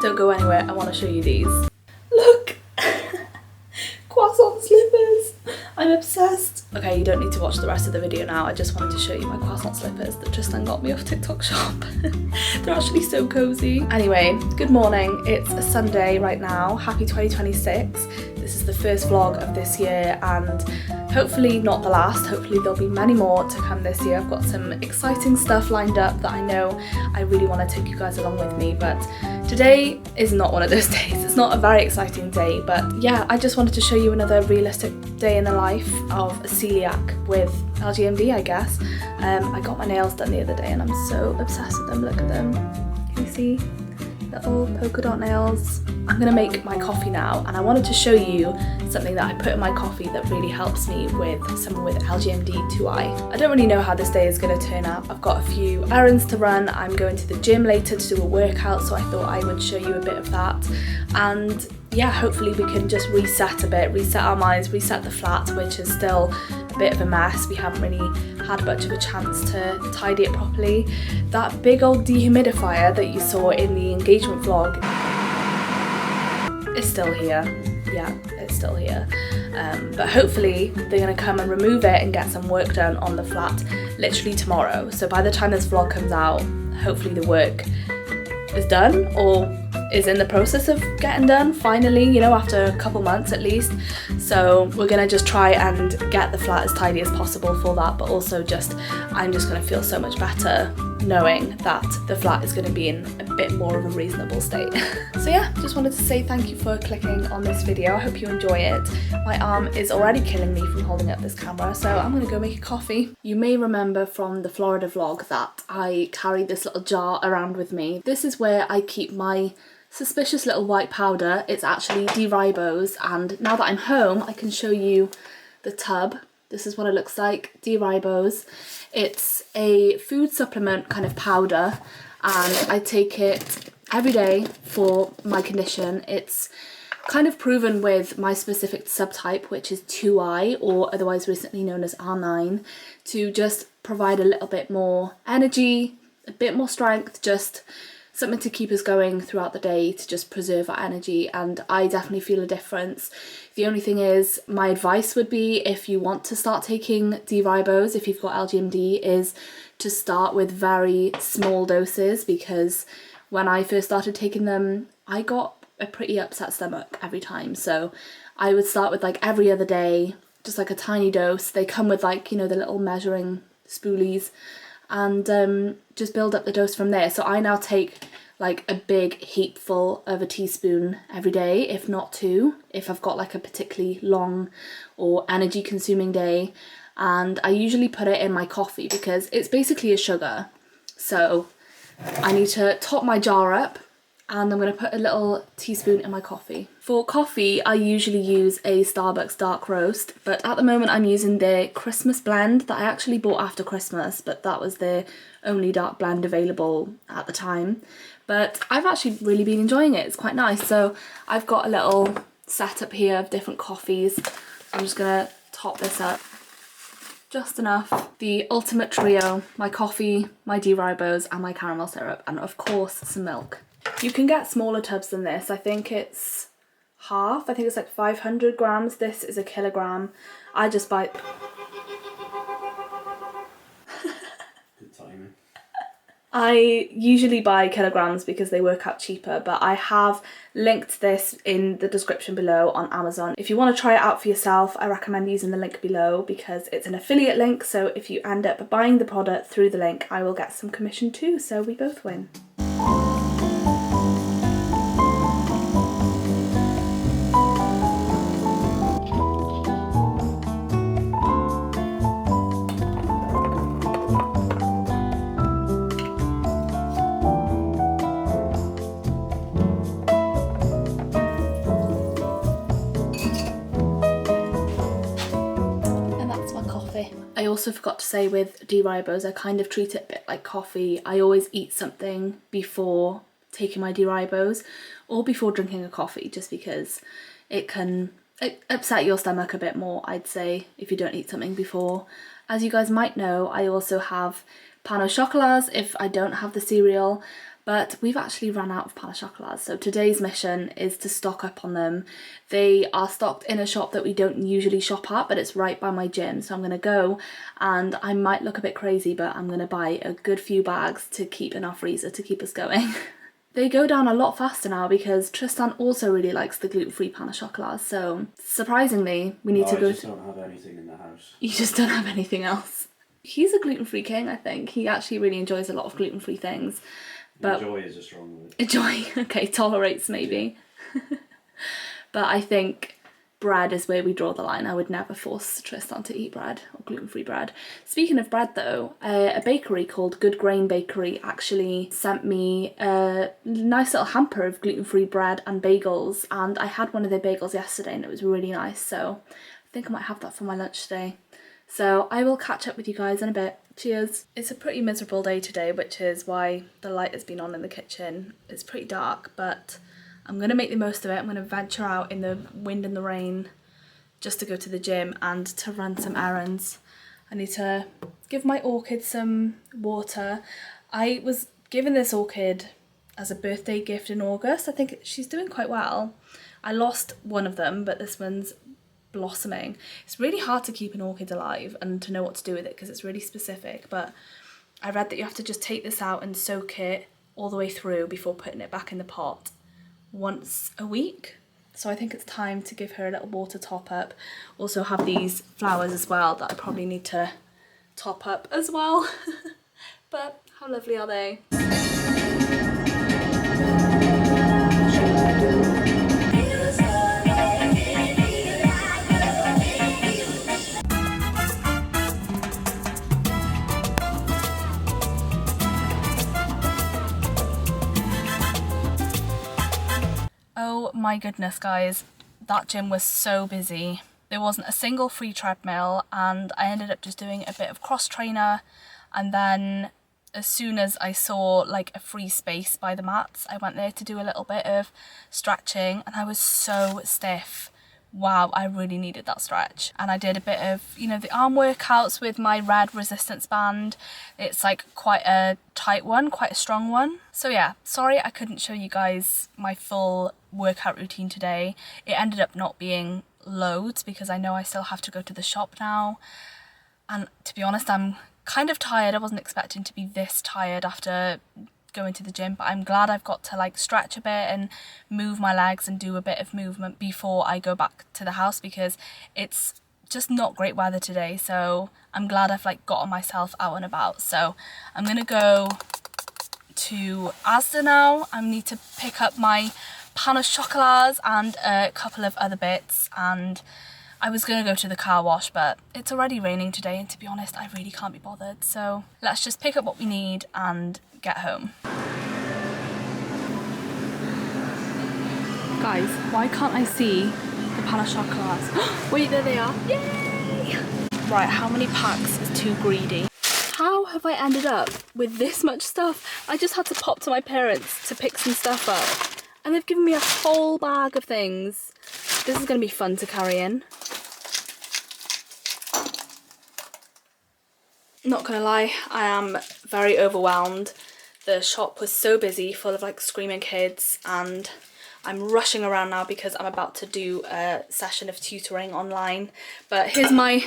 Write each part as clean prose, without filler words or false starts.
Don't go anywhere, I want to show you these. Look! Croissant slippers! I'm obsessed. Okay, you don't need to watch the rest of the video now. I just wanted to show you my croissant slippers that Tristan got me off TikTok shop. They're actually so cozy. Anyway, good morning. It's a Sunday right now. Happy 2026. This is the first vlog of this year and hopefully not the last. Hopefully there'll be many more to come this year. I've got some exciting stuff lined up that I know I really want to take you guys along with me, but today is not one of those days. It's not a very exciting day, but yeah, I just wanted to show you another realistic day in the life of a celiac with LGMD, I guess. I got my nails done the other day and I'm so obsessed with them. Look at them. Can you see? Little polka dot nails. I'm gonna make my coffee now and I wanted to show you something that I put in my coffee that really helps me with someone with LGMD2I. I don't really know how this day is gonna turn out. I've got a few errands to run. I'm going to the gym later to do a workout, so I thought I would show you a bit of that. And yeah, hopefully we can just reset a bit, reset our minds, reset the flat, which is still a bit of a mess. We haven't really had much of a chance to tidy it properly. That big old dehumidifier that you saw in the engagement vlog is still here. Yeah, it's still here. But hopefully they're gonna come and remove it and get some work done on the flat literally tomorrow. So by the time this vlog comes out, hopefully the work is done or is in the process of getting done finally, you know, after a couple months at least. So we're gonna just try and get the flat as tidy as possible for that, but also I'm just gonna feel so much better knowing that the flat is gonna be in a bit more of a reasonable state. So yeah, just wanted to say thank you for clicking on this video. I hope you enjoy it. My arm is already killing me from holding up this camera, so I'm gonna go make a coffee. You may remember from the Florida vlog that I carry this little jar around with me. This is where I keep my suspicious little white powder. It's actually D-ribose, and now that I'm home I can show you the tub. This is what it looks like. D-ribose. It's a food supplement kind of powder and I take it every day for my condition. It's kind of proven with my specific subtype, which is 2I, or otherwise recently known as R9, to just provide a little bit more energy, a bit more strength, just something to keep us going throughout the day, to just preserve our energy, and I definitely feel a difference. The only thing is, my advice would be, if you want to start taking D-ribose, if you've got LGMD, is to start with very small doses, because when I first started taking them, I got a pretty upset stomach every time. So I would start with like every other day, just like a tiny dose. They come with like, you know, the little measuring spoolies, and just build up the dose from there. So I now take like a big heapful of a teaspoon every day, if not two, if I've got like a particularly long or energy consuming day. And I usually put it in my coffee because it's basically a sugar. So I need to top my jar up, and I'm going to put a little teaspoon in my coffee. For coffee, I usually use a Starbucks dark roast, but at the moment I'm using their Christmas blend that I actually bought after Christmas, but that was the only dark blend available at the time. But I've actually really been enjoying it. It's quite nice. So I've got a little setup here of different coffees. I'm just going to top this up just enough. The ultimate trio: my coffee, my D-ribose, and my caramel syrup, and of course some milk. You can get smaller tubs than this. I think it's half. I think it's like 500 grams. This is a kilogram. I just buy... Good timing. I usually buy kilograms because they work out cheaper, but I have linked this in the description below on Amazon. If you want to try it out for yourself, I recommend using the link below because it's an affiliate link, so if you end up buying the product through the link, I will get some commission too, so we both win. I also forgot to say, with D-ribose, I kind of treat it a bit like coffee. I always eat something before taking my D-ribose or before drinking a coffee, just because it can upset your stomach a bit more, I'd say, if you don't eat something before. As you guys might know, I also have pain au chocolat if I don't have the cereal, But we've actually run out of pain au chocolat, so today's mission is to stock up on them. They are stocked in a shop that we don't usually shop at, but it's right by my gym, so I'm going to go, and I might look a bit crazy, but I'm going to buy a good few bags to keep in our freezer to keep us going. They go down a lot faster now because Tristan also really likes the gluten-free pain au chocolat, so surprisingly we need to go... I just don't have anything in the house. You just don't have anything else. He's a gluten-free king, I think. He actually really enjoys a lot of gluten-free things. But enjoy is a strong word. Enjoy, okay, tolerates maybe. But I think bread is where we draw the line. I would never force Tristan to eat bread or gluten-free bread. Speaking of bread though, a bakery called Good Grain Bakery actually sent me a nice little hamper of gluten-free bread and bagels, and I had one of their bagels yesterday and it was really nice, so I think I might have that for my lunch today. So I will catch up with you guys in a bit. Cheers. It's a pretty miserable day today, which is why the light has been on in the kitchen. It's pretty dark, but I'm going to make the most of it. I'm going to venture out in the wind and the rain just to go to the gym and to run some errands. I need to give my orchid some water. I was given this orchid as a birthday gift in August. I think she's doing quite well. I lost one of them, but this one's blossoming. It's really hard to keep an orchid alive and to know what to do with it because it's really specific, but I read that you have to just take this out and soak it all the way through before putting it back in the pot once a week. So I think it's time to give her a little water top up. Also have these flowers as well that I probably need to top up as well. But how lovely are they? Oh my goodness guys, that gym was so busy. There wasn't a single free treadmill and I ended up just doing a bit of cross trainer, and then as soon as I saw like a free space by the mats, I went there to do a little bit of stretching and I was so stiff. Wow, I really needed that stretch. And I did a bit of, you know, the arm workouts with my red resistance band. It's like quite a tight one, quite a strong one. So yeah, sorry I couldn't show you guys my full workout routine today. It ended up not being loads because I know I still have to go to the shop now. And to be honest, I'm kind of tired. I wasn't expecting to be this tired after going to the gym, but I'm glad I've got to like stretch a bit and move my legs and do a bit of movement before I go back to the house because it's just not great weather today, so I'm glad I've like gotten myself out and about. So I'm gonna go to Asda now. I need to pick up my pain au chocolats and a couple of other bits, and I was gonna go to the car wash, but it's already raining today and to be honest I really can't be bothered, so let's just pick up what we need and get home. Guys, why can't I see the pain au chocolats? Wait, there they are. Yay! Right, how many packs is too greedy? How have I ended up with this much stuff? I just had to pop to my parents to pick some stuff up and they've given me a whole bag of things. This is going to be fun to carry in. Not gonna lie, I am very overwhelmed. The shop was so busy, full of like screaming kids, and I'm rushing around now because I'm about to do a session of tutoring online. But here's my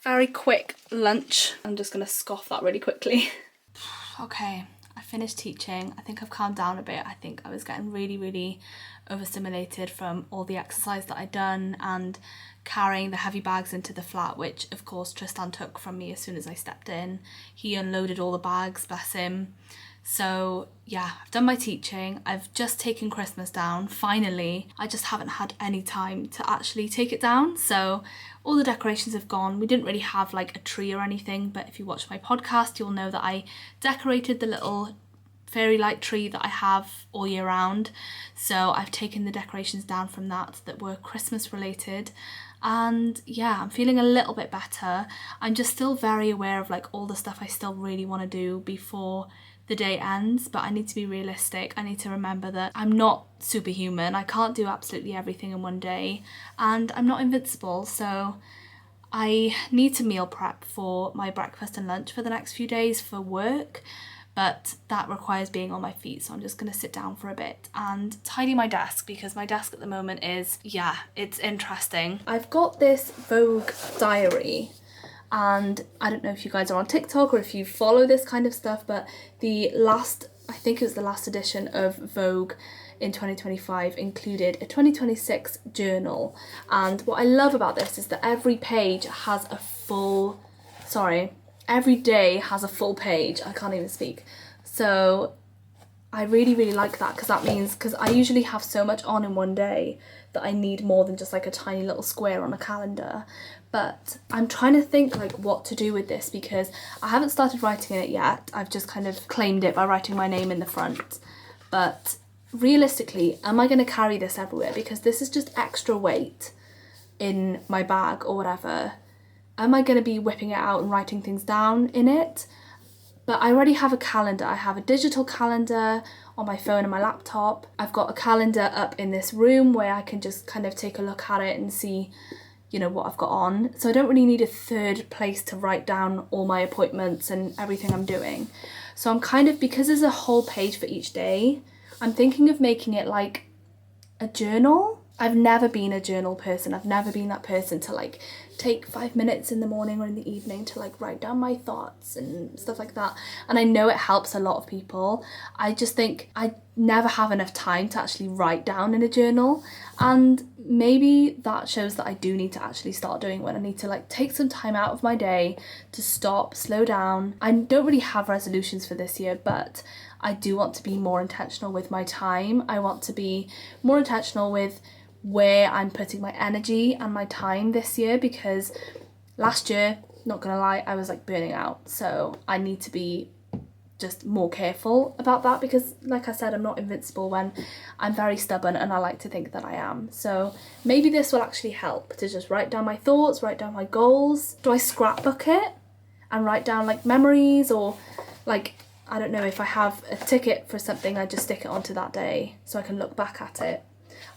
very quick lunch. I'm just gonna scoff that really quickly. Okay, I finished teaching. I think I've calmed down a bit. I think I was getting really overstimulated from all the exercise that I'd done and carrying the heavy bags into the flat, which of course Tristan took from me as soon as I stepped in. He unloaded all the bags, bless him. So yeah, I've done my teaching. I've just taken Christmas down, finally. I just haven't had any time to actually take it down. So all the decorations have gone. We didn't really have like a tree or anything, but if you watch my podcast, you'll know that I decorated the little fairy light tree that I have all year round. So I've taken the decorations down from that were Christmas related. And yeah, I'm feeling a little bit better. I'm just still very aware of like all the stuff I still really want to do before the day ends, but I need to be realistic. I need to remember that I'm not superhuman. I can't do absolutely everything in one day, and I'm not invincible, so I need to meal prep for my breakfast and lunch for the next few days for work. but that requires being on my feet, so I'm just gonna sit down for a bit and tidy my desk, because my desk at the moment is, yeah, it's interesting. I've got this Vogue diary, and I don't know if you guys are on TikTok or if you follow this kind of stuff, but I think it was the last edition of Vogue in 2025 included a 2026 journal. And what I love about this is that every day has a full page. I can't even speak. So I really, really like that, because I usually have so much on in one day that I need more than just like a tiny little square on a calendar. But I'm trying to think like what to do with this, because I haven't started writing in it yet. I've just kind of claimed it by writing my name in the front. But realistically, am I going to carry this everywhere? Because this is just extra weight in my bag or whatever. Am I going to be whipping it out and writing things down in it? But I already have a calendar. I have a digital calendar on my phone and my laptop. I've got a calendar up in this room where I can just kind of take a look at it and see, you know, what I've got on. So I don't really need a third place to write down all my appointments and everything I'm doing. So I'm kind of, because there's a whole page for each day, I'm thinking of making it like a journal. I've never been a journal person. I've never been that person to like take 5 minutes in the morning or in the evening to like write down my thoughts and stuff like that. And I know it helps a lot of people. I just think I never have enough time to actually write down in a journal. And maybe that shows that I do need to actually start doing one. I need to like take some time out of my day to stop, slow down. I don't really have resolutions for this year, but I do want to be more intentional with my time. I want to be more intentional with where I'm putting my energy and my time this year, because last year, not gonna lie, I was like burning out. So I need to be just more careful about that, because like I said, I'm not invincible when I'm very stubborn, and I like to think that I am. So maybe this will actually help to just write down my thoughts, write down my goals. Do I scrapbook it and write down like memories, or like, I don't know, if I have a ticket for something, I just stick it onto that day so I can look back at it.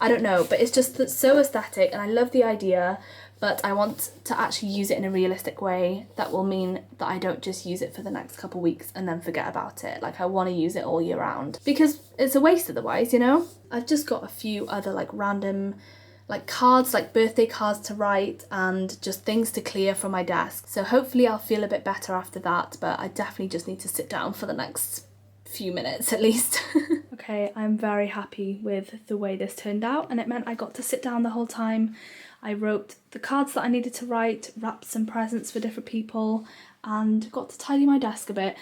I don't know, but it's just so aesthetic and I love the idea, but I want to actually use it in a realistic way that will mean that I don't just use it for the next couple weeks and then forget about it. Like, I want to use it all year round, because it's a waste otherwise, you know? I've just got a few other like random like cards, like birthday cards to write and just things to clear from my desk. So hopefully I'll feel a bit better after that, but I definitely just need to sit down for the next few minutes at least. Okay, I'm very happy with the way this turned out, and it meant I got to sit down the whole time. I wrote the cards that I needed to write, wrapped some presents for different people, and got to tidy my desk a bit.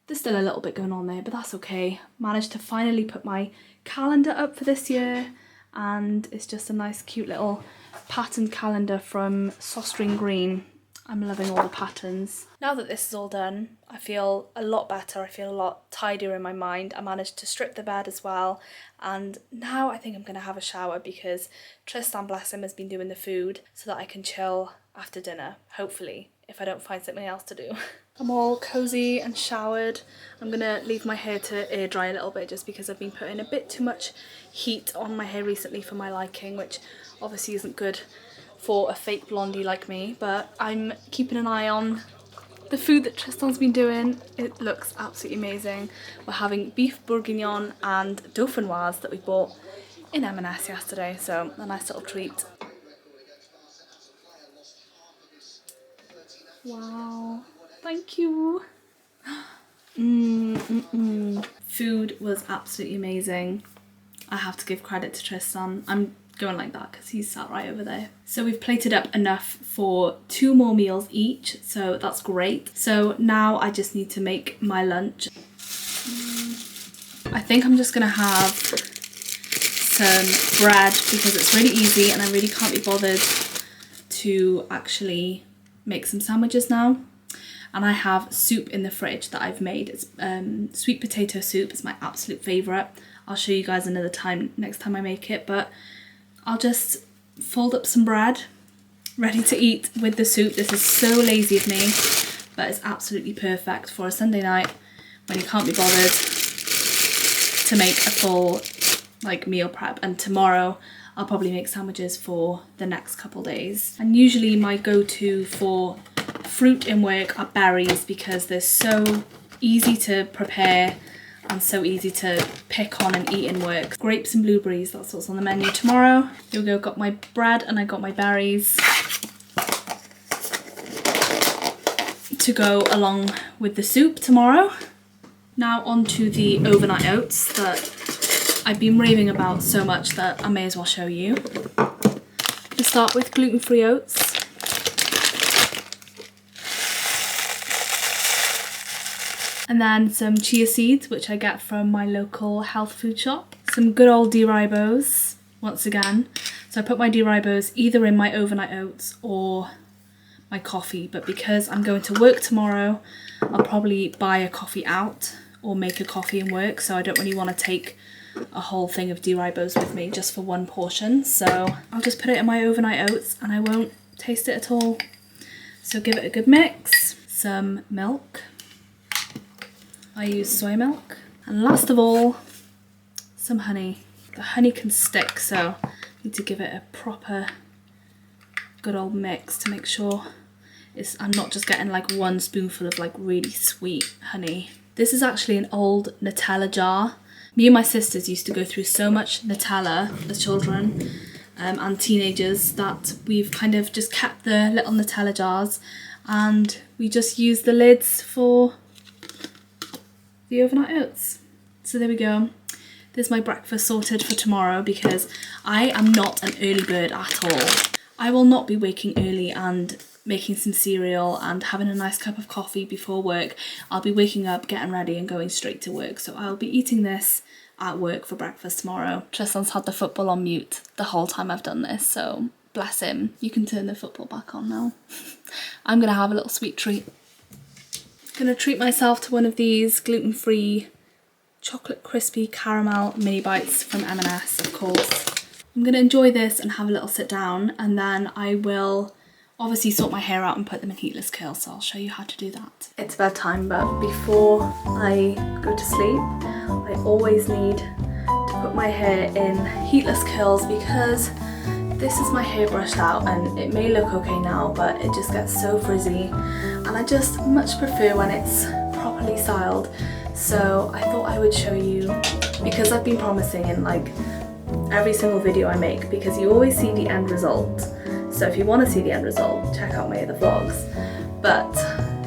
There's still a little bit going on there, but that's okay. Managed to finally put my calendar up for this year, and it's just a nice cute little patterned calendar from Sostring Green. I'm loving all the patterns. Now that this is all done, I feel a lot better. I feel a lot tidier in my mind. I managed to strip the bed as well. And now I think I'm going to have a shower, because Tristan, bless him, has been doing the food so that I can chill after dinner, hopefully, if I don't find something else to do. I'm all cozy and showered. I'm going to leave my hair to air dry a little bit, just because I've been putting a bit too much heat on my hair recently for my liking, which obviously isn't good for a fake blondie like me, but I'm keeping an eye on the food that Tristan's been doing. It looks absolutely amazing. We're having beef bourguignon and dauphinoise that we bought in M&S yesterday, so a nice little treat. Wow, thank you. Food was absolutely amazing. I have to give credit to Tristan. I'm going like that because he's sat right over there. So we've plated up enough for 2 more meals each, so that's great. So now I just need to make my lunch. I think I'm just gonna have some bread because it's really easy and I really can't be bothered to actually make some sandwiches now. And I have soup in the fridge that I've made. It's sweet potato soup. It's my absolute favourite. I'll show you guys another time, next time I make it, but I'll just fold up some bread, ready to eat with the soup. This is so lazy of me, but it's absolutely perfect for a Sunday night when you can't be bothered to make a full like meal prep. And tomorrow I'll probably make sandwiches for the next couple days. And usually my go-to for fruit in work are berries because they're so easy to prepare and so easy to pick on and eat in work. Grapes and blueberries, that's what's on the menu tomorrow. Here we go, got my bread and I got my berries to go along with the soup tomorrow. Now on to the overnight oats that I've been raving about so much that I may as well show you. To start with, gluten-free oats. And then some chia seeds, which I get from my local health food shop. Some good old D-ribose, once again. So I put my D-ribose either in my overnight oats or my coffee, but because I'm going to work tomorrow, I'll probably buy a coffee out or make a coffee in work, so I don't really want to take a whole thing of D-ribose with me just for one portion. So I'll just put it in my overnight oats and I won't taste it at all. So give it a good mix. Some milk. I use soy milk. And last of all, some honey. The honey can stick, so I need to give it a proper good old mix to make sure I'm not just getting like one spoonful of like really sweet honey. This is actually an old Nutella jar. Me and my sisters used to go through so much Nutella as children and teenagers that we've kind of just kept the little Nutella jars and we just use the lids for the overnight oats. So there we go. There's my breakfast sorted for tomorrow because I am not an early bird at all. I will not be waking early and making some cereal and having a nice cup of coffee before work. I'll be waking up, getting ready and going straight to work. So I'll be eating this at work for breakfast tomorrow. Tristan's had the football on mute the whole time I've done this, so bless him. You can turn the football back on now. I'm gonna have a little sweet treat. Gonna treat myself to one of these gluten-free chocolate crispy caramel mini bites from M&S, of course. I'm gonna enjoy this and have a little sit down, and then I will obviously sort my hair out and put them in heatless curls, so I'll show you how to do that. It's bedtime, but before I go to sleep, I always need to put my hair in heatless curls because this is my hair brushed out and it may look okay now, but it just gets so frizzy and I just much prefer when it's properly styled. So I thought I would show you, because I've been promising in like every single video I make, because you always see the end result. So if you want to see the end result, check out my other vlogs. But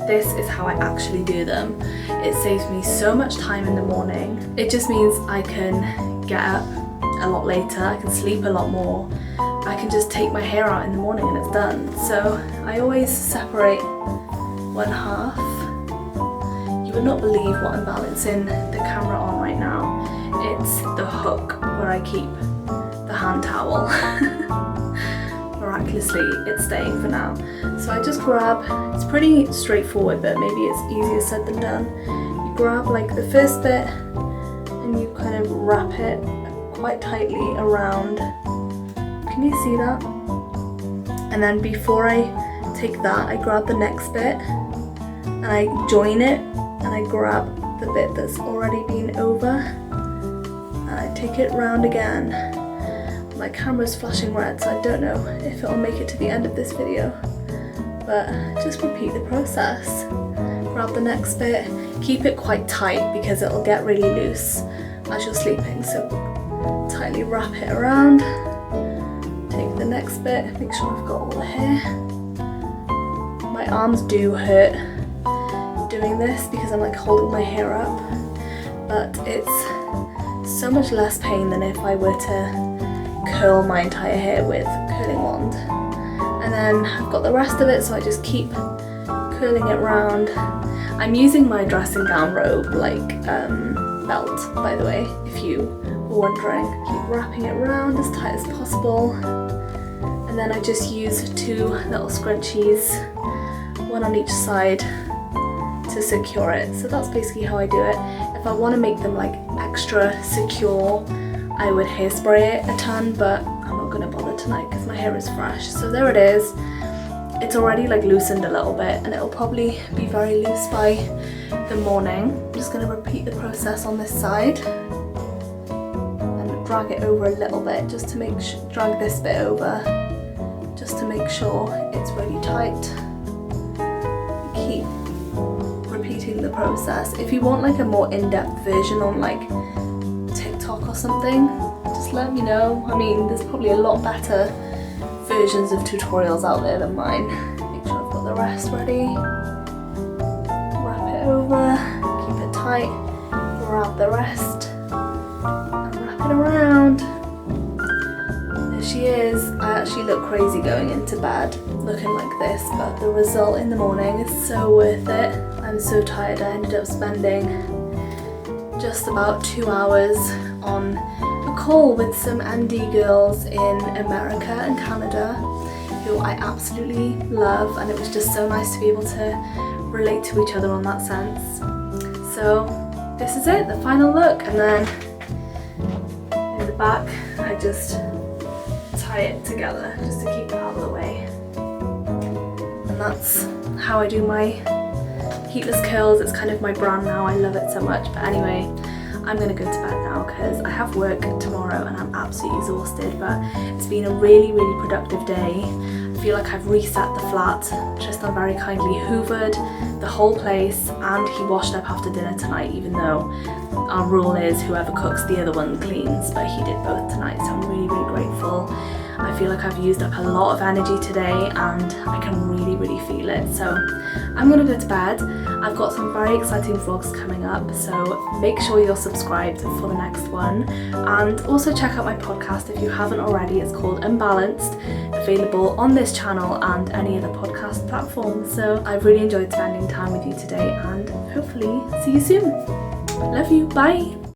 this is how I actually do them. It saves me so much time in the morning. It just means I can get up a lot later, I can sleep a lot more. I can just take my hair out in the morning and it's done. So I always separate one half. You would not believe what I'm balancing the camera on right now. It's the hook where I keep the hand towel. Miraculously, it's staying for now. So I just grab, it's pretty straightforward, but maybe it's easier said than done. You grab like the first bit and you kind of wrap it quite tightly around. Can you see that? And then before I take that, I grab the next bit and I join it and I grab the bit that's already been over and I take it round again. My camera's flashing red, so I don't know if it'll make it to the end of this video, but just repeat the process. Grab the next bit, keep it quite tight because it'll get really loose as you're sleeping, so tightly wrap it around. Take the next bit, make sure I've got all the hair. My arms do hurt doing this because I'm like holding my hair up, but it's so much less pain than if I were to curl my entire hair with a curling wand. And then I've got the rest of it, so I just keep curling it round. I'm using my dressing gown robe like belt, by the way, if you were wondering. Keep wrapping it round as tight as possible. And then I just use two little scrunchies, one on each side to secure it. So that's basically how I do it. If I want to make them like extra secure, I would hairspray it a ton, but I'm not going to bother tonight because my hair is fresh. So there it is. It's already like loosened a little bit and it'll probably be very loose by the morning. I'm just going to repeat the process on this side and drag it over a little bit just to make sure, drag this bit over just to make sure it's really tight. Keep repeating liking the process. If you want like a more in-depth version on like TikTok or something, just let me know. I mean, there's probably a lot better versions of tutorials out there than mine. Make sure I've got the rest ready. Wrap it over, keep it tight, grab the rest, and wrap it around. There she is. I actually look crazy going into bed looking like this, but the result in the morning is so worth it. I'm so tired. I ended up spending just about 2 hours on a call with some Andy girls in America and Canada who I absolutely love, and it was just so nice to be able to relate to each other on that sense. So this is it, the final look, and then in the back I just tie it together just to keep it out of the way. And that's how I do my heatless curls. It's kind of my brand now, I love it so much. But anyway, I'm gonna go to bed now because I have work tomorrow and I'm absolutely exhausted, but it's been a really productive day. I feel like I've reset the flat. Tristan very kindly hoovered the whole place and he washed up after dinner tonight, even though our rule is whoever cooks the other one cleans, but he did both tonight, so I'm really grateful. I feel like I've used up a lot of energy today and I can really feel it. So I'm gonna go to bed. I've got some very exciting vlogs coming up, so make sure you're subscribed for the next one. And also check out my podcast if you haven't already. It's called Unbalanced, available on this channel and any other podcast platform. So I've really enjoyed spending time with you today and hopefully see you soon. Love you, bye.